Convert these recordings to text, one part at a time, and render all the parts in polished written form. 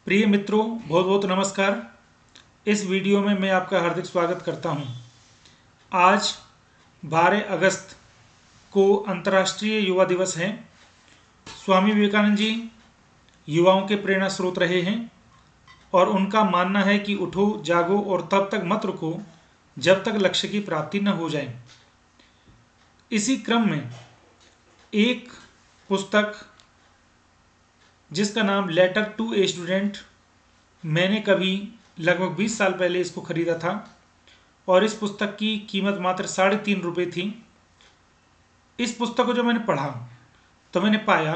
प्रिय मित्रों, बहुत बहुत नमस्कार। इस वीडियो में मैं आपका हार्दिक स्वागत करता हूं। आज 12 अगस्त को अंतर्राष्ट्रीय युवा दिवस है। स्वामी विवेकानंद जी युवाओं के प्रेरणा स्रोत रहे हैं और उनका मानना है कि उठो, जागो और तब तक मत रुको जब तक लक्ष्य की प्राप्ति न हो जाए। इसी क्रम में एक पुस्तक जिसका नाम लेटर टू ए स्टूडेंट, मैंने कभी लगभग 20 साल पहले इसको खरीदा था और इस पुस्तक की कीमत मात्र ₹3.5 थी। इस पुस्तक को जब मैंने पढ़ा तो मैंने पाया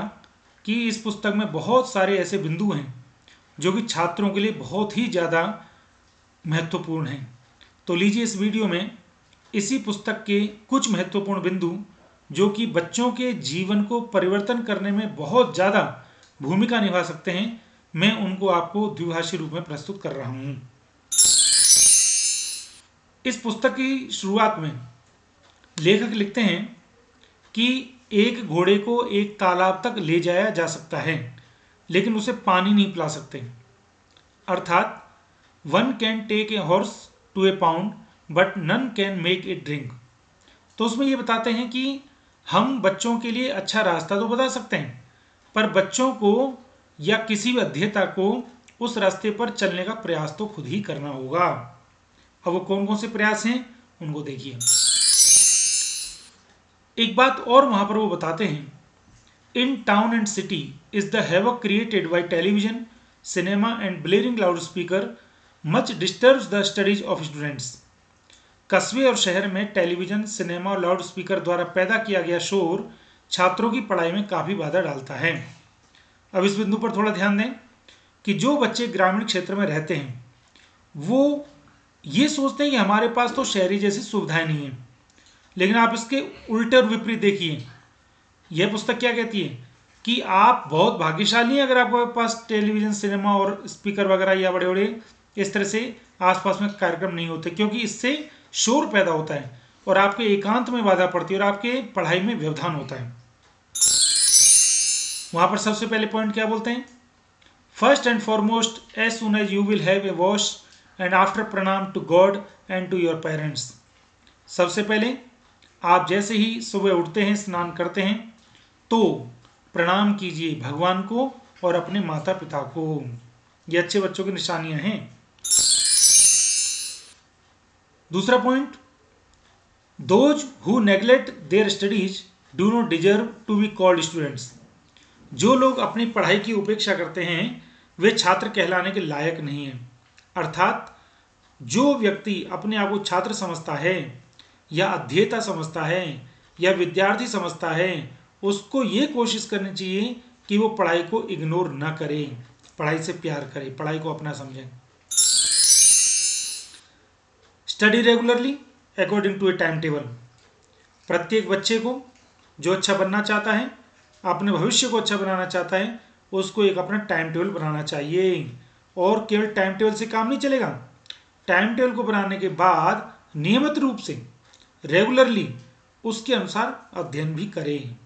कि इस पुस्तक में बहुत सारे ऐसे बिंदु हैं जो कि छात्रों के लिए बहुत ही ज़्यादा महत्वपूर्ण हैं। तो लीजिए इस वीडियो में इसी पुस्तक के कुछ महत्वपूर्ण बिंदु जो कि बच्चों के जीवन को परिवर्तन करने में बहुत ज़्यादा भूमिका निभा सकते हैं, मैं उनको आपको द्विभाषी रूप में प्रस्तुत कर रहा हूं। इस पुस्तक की शुरुआत में लेखक लिखते हैं कि एक घोड़े को एक तालाब तक ले जाया जा सकता है लेकिन उसे पानी नहीं पिला सकते। अर्थात one can take a horse to a pound but none can make it drink. तो उसमें ये बताते हैं कि हम बच्चों के लिए अच्छा रास्ता तो बता सकते हैं, पर बच्चों को या किसी भी अध्येता को उस रास्ते पर चलने का प्रयास तो खुद ही करना होगा। अब वो कौन कौन से प्रयास हैं उनको देखिए। एक बात और वहां पर वो बताते हैं, in town and city is the havoc created by television, cinema and ब्लेरिंग loud speaker much disturbs the studies of students. कस्बे और शहर में टेलीविजन, सिनेमा और लाउड स्पीकर द्वारा पैदा किया गया शोर छात्रों की पढ़ाई में काफी बाधा डालता है। अब इस बिंदु पर थोड़ा ध्यान दें कि जो बच्चे ग्रामीण क्षेत्र में रहते हैं वो ये सोचते हैं कि हमारे पास तो शहरी जैसी सुविधाएं नहीं है, लेकिन आप इसके उल्टे और विपरीत देखिए। यह पुस्तक क्या कहती है कि आप बहुत भाग्यशाली हैं अगर आपके पास टेलीविजन, सिनेमा और स्पीकर वगैरह या बड़े बड़े इस तरह से आसपास में कार्यक्रम नहीं होते, क्योंकि इससे शोर पैदा होता है और आपके एकांत में बाधा पड़ती है और आपके पढ़ाई में व्यवधान होता है। वहां पर सबसे पहले पॉइंट क्या बोलते हैं, first and foremost as soon as you will have a wash and after प्रणाम to God and to your parents. सबसे पहले आप जैसे ही सुबह उठते हैं, स्नान करते हैं, तो प्रणाम कीजिए भगवान को और अपने माता पिता को। ये अच्छे बच्चों की निशानियां हैं। दूसरा point, those who neglect their studies do not deserve to be called students. जो लोग अपनी पढ़ाई की उपेक्षा करते हैं वे छात्र कहलाने के लायक नहीं हैं। अर्थात जो व्यक्ति अपने आप को छात्र समझता है या अध्येता समझता है या विद्यार्थी समझता है, उसको ये कोशिश करनी चाहिए कि वो पढ़ाई को इग्नोर ना करे, पढ़ाई से प्यार करे, पढ़ाई को अपना समझे। Study regularly according to a timetable. प्रत्येक बच्चे को जो अच्छा बनना चाहता है, अपने भविष्य को अच्छा बनाना चाहता है, उसको एक अपना टाइम टेबल बनाना चाहिए। और केवल टाइम टेबल से काम नहीं चलेगा, टाइम टेबल को बनाने के बाद नियमित रूप से रेगुलरली उसके अनुसार अध्ययन भी करें।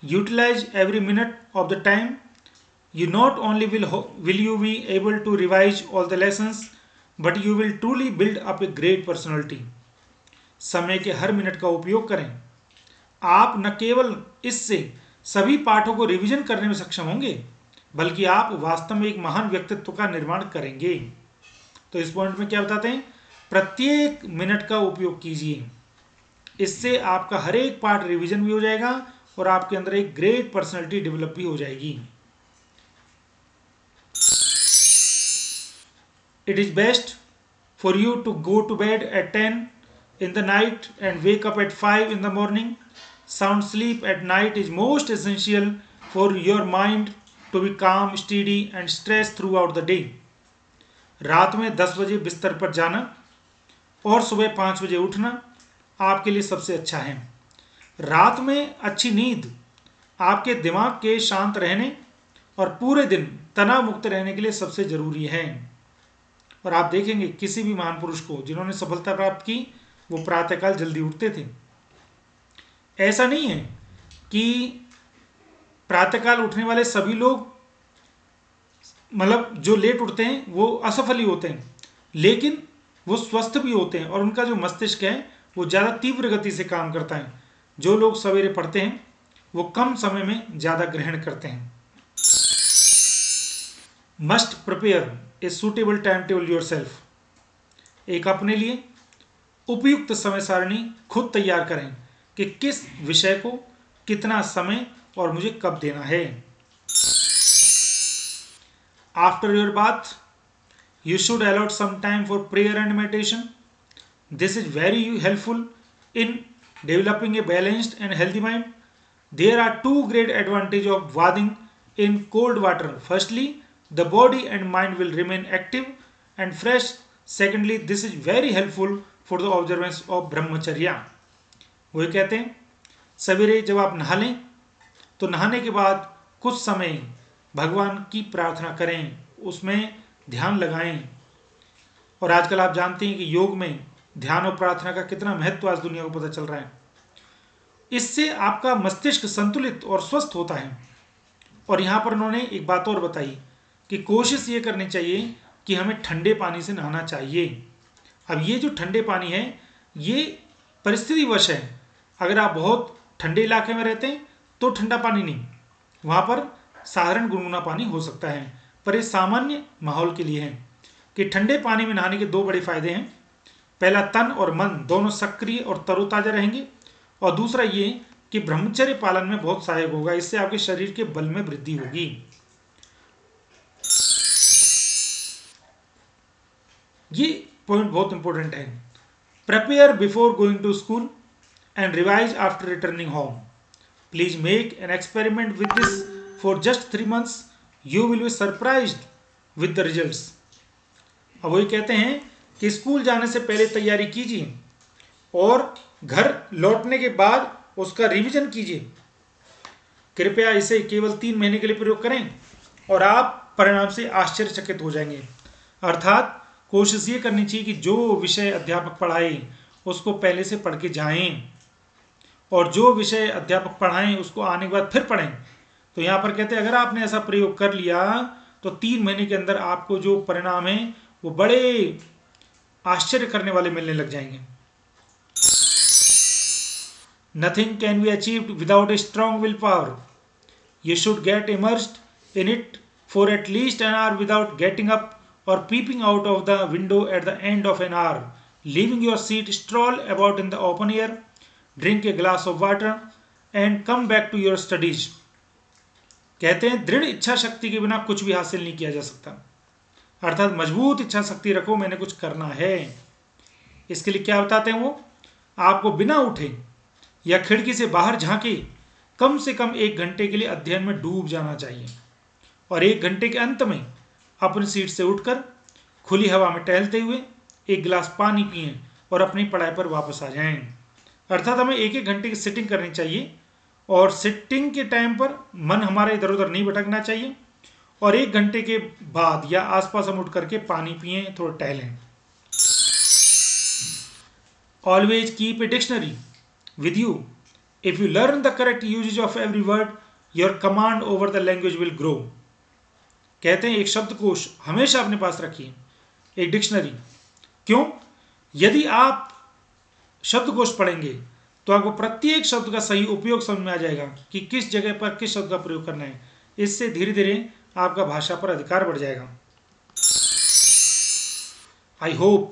Utilise every minute of the time. You not only will you be able to revise all the lessons, but you will truly build up a great personality. समय के हर मिनट का उपयोग करें। आप न केवल इससे सभी पाठों को रिवीजन करने में सक्षम होंगे, बल्कि आप वास्तव में एक महान व्यक्तित्व का निर्माण करेंगे। तो इस पॉइंट में क्या बताते हैं, प्रत्येक मिनट का उपयोग कीजिए। इससे आपका हर एक पार्ट रिवीजन भी हो जाएगा और आपके अंदर एक ग्रेट पर्सनैलिटी डेवलप भी हो जाएगी। It is best for you to go to bed at 10 in the night and wake up at 5 in the morning. Sound sleep at night is most essential for your mind to be calm, steady and stress throughout the day. रात में 10 बजे बिस्तर पर जाना और सुबह 5 बजे उठना आपके लिए सबसे अच्छा है। रात में अच्छी नींद आपके दिमाग के शांत रहने और पूरे दिन तनाव मुक्त रहने के लिए सबसे जरूरी है। और आप देखेंगे किसी भी महान पुरुष को जिन्होंने सफलता प्राप्त की, वो प्रातःकाल जल्दी उठते थे। ऐसा नहीं है कि प्रातःकाल उठने वाले सभी लोग मतलब जो लेट उठते हैं वो असफल ही होते हैं, लेकिन वो स्वस्थ भी होते हैं और उनका जो मस्तिष्क है वो ज़्यादा तीव्र गति से काम करता है। जो लोग सवेरे पढ़ते हैं वो कम समय में ज़्यादा ग्रहण करते हैं। Must prepare a suitable time table your self. एक अपने लिए उपयुक्त समय सारणी खुद तैयार करें कि किस विषय को कितना समय और मुझे कब देना है। After your bath you should allot some time for prayer and meditation. This is very helpful in developing a balanced and healthy mind. There are two great advantages of bathing in cold water. Firstly, the body and mind will remain active and fresh. Secondly, this is very helpful for the observance of brahmacharya. वही कहते हैं सवेरे जब आप नहा लें तो नहाने के बाद कुछ समय भगवान की प्रार्थना करें, उसमें ध्यान लगाएं। और आजकल आप जानते हैं कि योग में ध्यान और प्रार्थना का कितना महत्व आज दुनिया को पता चल रहा है। इससे आपका मस्तिष्क संतुलित और स्वस्थ होता है। और यहाँ पर उन्होंने एक बात और बताई कि कोशिश ये करनी चाहिए कि हमें ठंडे पानी से नहाना चाहिए। अब ये जो ठंडे पानी है ये परिस्थितिवश है। अगर आप बहुत ठंडे इलाके में रहते हैं तो ठंडा पानी नहीं, वहाँ पर साधारण गुनगुना पानी हो सकता है, पर ये सामान्य माहौल के लिए है कि ठंडे पानी में नहाने के दो बड़े फायदे हैं। पहला, तन और मन दोनों सक्रिय और तरोताजा रहेंगे, और दूसरा ये कि ब्रह्मचर्य पालन में बहुत सहायक होगा। इससे आपके शरीर के बल में वृद्धि होगी। ये पॉइंट बहुत इंपॉर्टेंट है। Prepare before going to school and revise after returning home. Please make an experiment with this for just 3 months. You will be surprised with the results. अब वही कहते हैं कि स्कूल जाने से पहले तैयारी कीजिए और घर लौटने के बाद उसका रिवीजन कीजिए। कृपया इसे केवल 3 महीने के लिए प्रयोग करें और आप परिणाम से आश्चर्यचकित हो जाएंगे। अर्थात कोशिश ये करनी चाहिए कि जो विषय अध्यापक पढ़ाए उसको पहले से पढ़ के जाएं, और जो विषय अध्यापक पढ़ाएं उसको आने के बाद फिर पढ़ें। तो यहाँ पर कहते हैं अगर आपने ऐसा प्रयोग कर लिया तो 3 महीने के अंदर आपको जो परिणाम है वो बड़े आश्चर्य करने वाले मिलने लग जाएंगे। Nothing can be achieved without a strong willpower. You should get immersed in it for at least an hour without getting up or peeping out of the window at the end of an hour. Leaving your seat, stroll about in the open air, drink a glass of water and come back to your studies. कहते हैं दृढ़ इच्छा शक्ति के बिना कुछ भी हासिल नहीं किया जा सकता। अर्थात मजबूत इच्छा शक्ति रखो, मैंने कुछ करना है। इसके लिए क्या बताते हैं वो, आपको बिना उठे या खिड़की से बाहर झांके कम से कम 1 घंटे के लिए अध्ययन में डूब जाना चाहिए, और 1 घंटे के अंत में अपनी सीट से उठकर खुली हवा में टहलते हुए 1 गिलास पानी पिएं और अपनी पढ़ाई पर वापस आ जाएं। अर्थात हमें 1-1 घंटे की सिटिंग करनी चाहिए, और सिटिंग के टाइम पर मन हमारा इधर उधर नहीं भटकना चाहिए, और 1 घंटे के बाद या आसपास हम उठ करके पानी पिएं, थोड़ा टहलें। Always keep a dictionary with you. If you learn the correct usage of every word, your command over the language will grow. कहते हैं एक शब्दकोश हमेशा अपने पास रखिए, एक डिक्शनरी। क्यों? यदि आप शब्दकोश पढ़ेंगे तो आपको प्रत्येक शब्द का सही उपयोग समझ में आ जाएगा कि किस जगह पर किस शब्द का प्रयोग करना है। इससे धीरे धीरे आपका भाषा पर अधिकार बढ़ जाएगा। I hope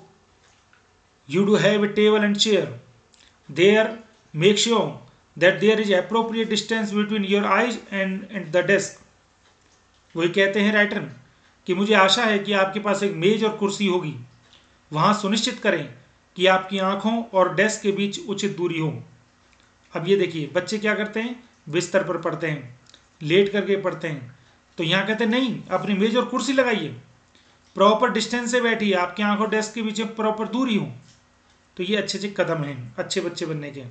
you do have a table and chair. There, make sure that there is appropriate distance between your eyes and the desk. वही कहते हैं राइटर कि मुझे आशा है कि आपके पास एक मेज और कुर्सी होगी। वहाँ सुनिश्चित करें कि आपकी आंखों और डेस्क के बीच उचित दूरी हो। अब ये देखिए बच्चे क्या करते हैं, बिस्तर पर पढ़ते हैं, लेट करके पढ़ते हैं। तो यहाँ कहते हैं नहीं, अपनी मेज और कुर्सी लगाइए, प्रॉपर डिस्टेंस से बैठिए, आपकी आंख और डेस्क के बीच प्रॉपर दूरी हो। तो ये अच्छे अच्छे कदम हैं अच्छे बच्चे बनने के।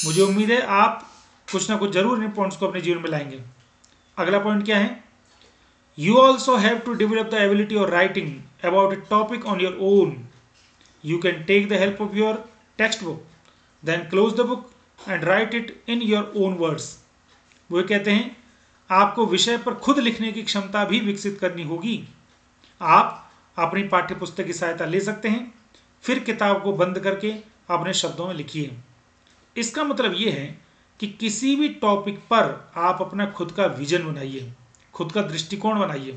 मुझे उम्मीद है आप कुछ ना कुछ जरूर इन पॉइंट्स को अपने जीवन में लाएंगे। अगला पॉइंट क्या है, you also have to develop the ability of writing about a topic on your own. You can take the help of your textbook, then close the book and write it in your own words. वो कहते हैं आपको विषय पर खुद लिखने की क्षमता भी विकसित करनी होगी। आप अपनी पाठ्यपुस्तक की सहायता ले सकते हैं, फिर किताब को बंद करके अपने शब्दों में लिखिए। इसका मतलब यह है कि किसी भी टॉपिक पर आप अपना खुद का विजन बनाइए, खुद का दृष्टिकोण बनाइए।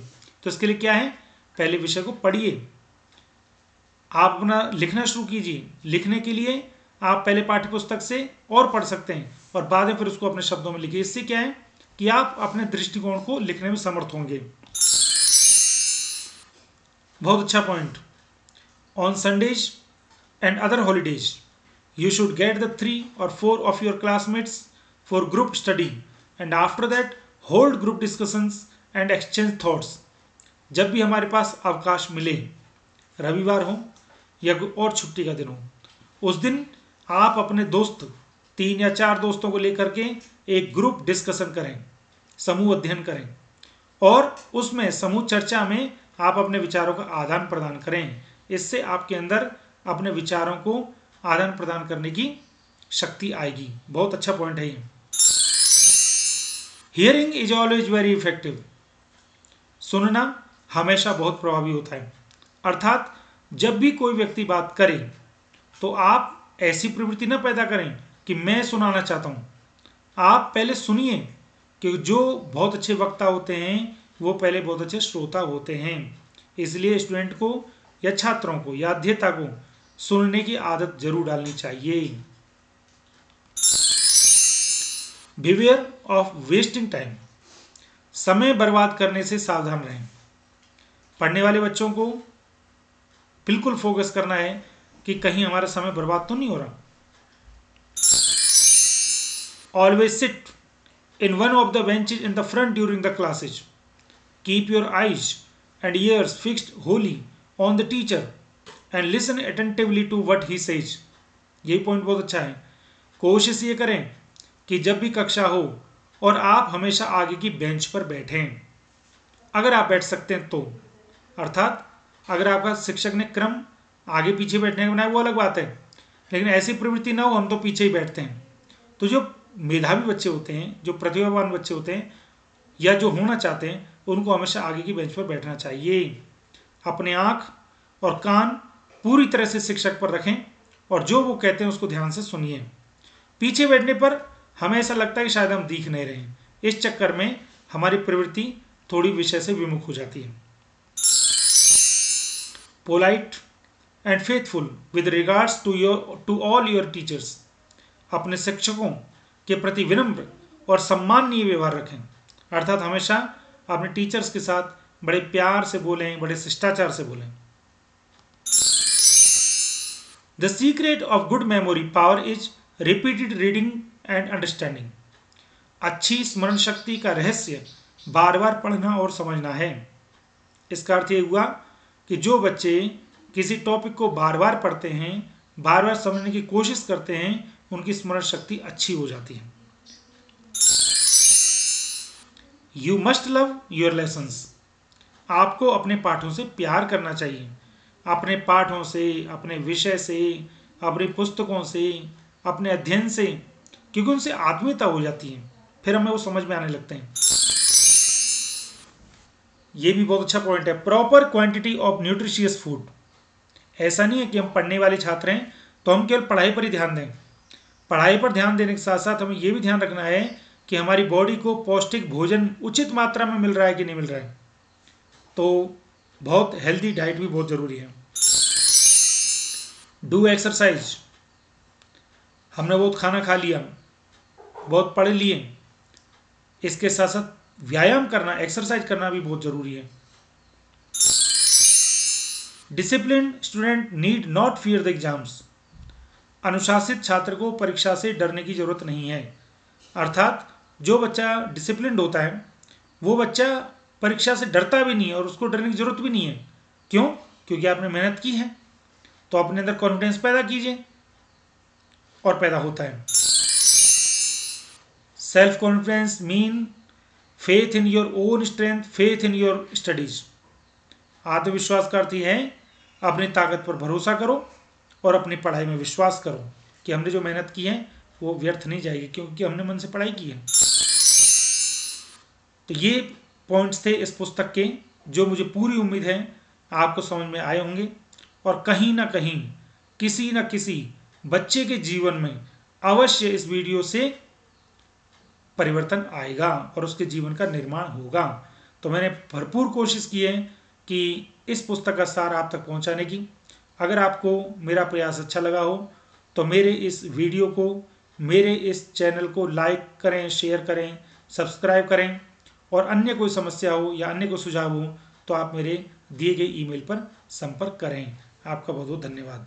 तो इसके लिए क्या है, पहले विषय को पढ़िए, आप अपना लिखना शुरू कीजिए। लिखने के लिए आप पहले पाठ्यपुस्तक से और पढ़ सकते हैं और बाद में फिर उसको अपने शब्दों में लिखिए। इससे क्या है कि आप अपने दृष्टिकोण को लिखने में समर्थ होंगे। बहुत अच्छा point. On Sundays and other holidays you should get the 3 or 4 of your classmates for group study and after that hold group discussions and exchange thoughts। जब भी हमारे पास अवकाश मिले, रविवार हो या कोई और छुट्टी का दिन हो, उस दिन आप अपने दोस्त 3 या 4 दोस्तों को लेकर के एक ग्रुप डिस्कशन करें, समूह अध्ययन करें और उसमें समूह चर्चा में आप अपने विचारों का आदान प्रदान करें। इससे आपके अंदर अपने विचारों को आदान प्रदान करने की शक्ति आएगी। बहुत अच्छा पॉइंट है ये। Hearing is always very effective. सुनना हमेशा बहुत प्रभावी होता है। अर्थात जब भी कोई व्यक्ति बात करे तो आप ऐसी प्रवृत्ति न पैदा करें कि मैं सुनाना चाहता हूं। आप पहले सुनिए, कि जो बहुत अच्छे वक्ता होते हैं वो पहले बहुत अच्छे श्रोता होते हैं। इसलिए स्टूडेंट को या छात्रों को या अध्येता को सुनने की आदत जरूर डालनी चाहिए। Beware of wasting time. समय बर्बाद करने से सावधान रहें। पढ़ने वाले बच्चों को बिल्कुल फोकस करना है कि कहीं हमारा समय बर्बाद तो नहीं हो रहा। Always sit in one of the benches in the front during the classes. Keep your eyes and ears fixed wholly on the teacher and listen attentively to what he says. यही पॉइंट बहुत अच्छा है। कोशिश ये करें कि जब भी कक्षा हो और आप हमेशा आगे की बेंच पर बैठें, अगर आप बैठ सकते हैं तो। अर्थात अगर आपका शिक्षक ने क्रम आगे पीछे बैठने का बनाया वो अलग बात है, लेकिन ऐसी प्रवृत्ति ना हो हम तो पीछे ही बैठते हैं। तो जो मेधावी बच्चे होते हैं, जो प्रतिभावान बच्चे होते हैं या जो होना चाहते हैं, उनको हमेशा आगे की बेंच पर बैठना चाहिए। अपने आँख और कान पूरी तरह से शिक्षक पर रखें और जो वो कहते हैं उसको ध्यान से सुनिए। पीछे बैठने पर हमें ऐसा लगता है कि शायद हम दिख नहीं रहे हैं। इस चक्कर में हमारी प्रवृत्ति थोड़ी विषय से विमुख हो जाती है। Polite and faithful with regards to all your teachers. अपने शिक्षकों के प्रति विनम्र और सम्माननीय व्यवहार रखें। अर्थात हमेशा अपने टीचर्स के साथ बड़े प्यार से बोलें, बड़े शिष्टाचार से बोलें। The secret of good memory power is repeated reading and understanding। अच्छी स्मरण शक्ति का रहस्य बार बार पढ़ना और समझना है। इसका अर्थ ये हुआ कि जो बच्चे किसी टॉपिक को बार बार पढ़ते हैं, बार बार समझने की कोशिश करते हैं, उनकी स्मरण शक्ति अच्छी हो जाती है। You must love your lessons। आपको अपने पाठों से प्यार करना चाहिए। अपने पाठों से, अपने विषय से, अपनी पुस्तकों से, अपने अध्ययन से, क्योंकि उनसे आत्मीयता हो जाती है, फिर हमें वो समझ में आने लगते हैं। ये भी बहुत अच्छा पॉइंट है। Proper quantity of nutritious food. ऐसा नहीं है कि हम पढ़ने वाले छात्र हैं तो हम केवल पढ़ाई पर ही ध्यान दें। पढ़ाई पर ध्यान देने के साथ साथ हमें ये भी ध्यान रखना है कि हमारी बॉडी को पौष्टिक भोजन उचित मात्रा में मिल रहा है कि नहीं मिल रहा है। तो बहुत हेल्दी डाइट भी बहुत ज़रूरी है। Do exercise. हमने बहुत खाना खा लिया, बहुत पढ़ लिए, इसके साथ साथ व्यायाम करना, एक्सरसाइज करना भी बहुत ज़रूरी है। Discipline student need not fear the exams. अनुशासित छात्र को परीक्षा से डरने की जरूरत नहीं है। अर्थात जो बच्चा डिसिप्लिन्ड होता है वो बच्चा परीक्षा से डरता भी नहीं है और उसको डरने की जरूरत भी नहीं है। क्यों? क्योंकि आपने मेहनत की है। तो अपने अंदर कॉन्फिडेंस पैदा कीजिए, और पैदा होता है। Self confidence mean faith in your own strength, faith in your studies. आत्मविश्वास का अर्थ है अपनी ताकत पर भरोसा करो और अपनी पढ़ाई में विश्वास करो कि हमने जो मेहनत की है वो व्यर्थ नहीं जाएगी, क्योंकि हमने मन से पढ़ाई की है। तो ये पॉइंट्स थे इस पुस्तक के, जो मुझे पूरी उम्मीद है आपको समझ में आए होंगे और कहीं ना कहीं किसी न किसी बच्चे के जीवन में अवश्य इस वीडियो से परिवर्तन आएगा और उसके जीवन का निर्माण होगा। तो मैंने भरपूर कोशिश की है कि इस पुस्तक का सार आप तक पहुंचाने की। अगर आपको मेरा प्रयास अच्छा लगा हो तो मेरे इस वीडियो को, मेरे इस चैनल को लाइक करें, शेयर करें, सब्सक्राइब करें, और अन्य कोई समस्या हो या अन्य कोई सुझाव हो तो आप मेरे दिए गए ईमेल पर संपर्क करें। आपका बहुत बहुत धन्यवाद।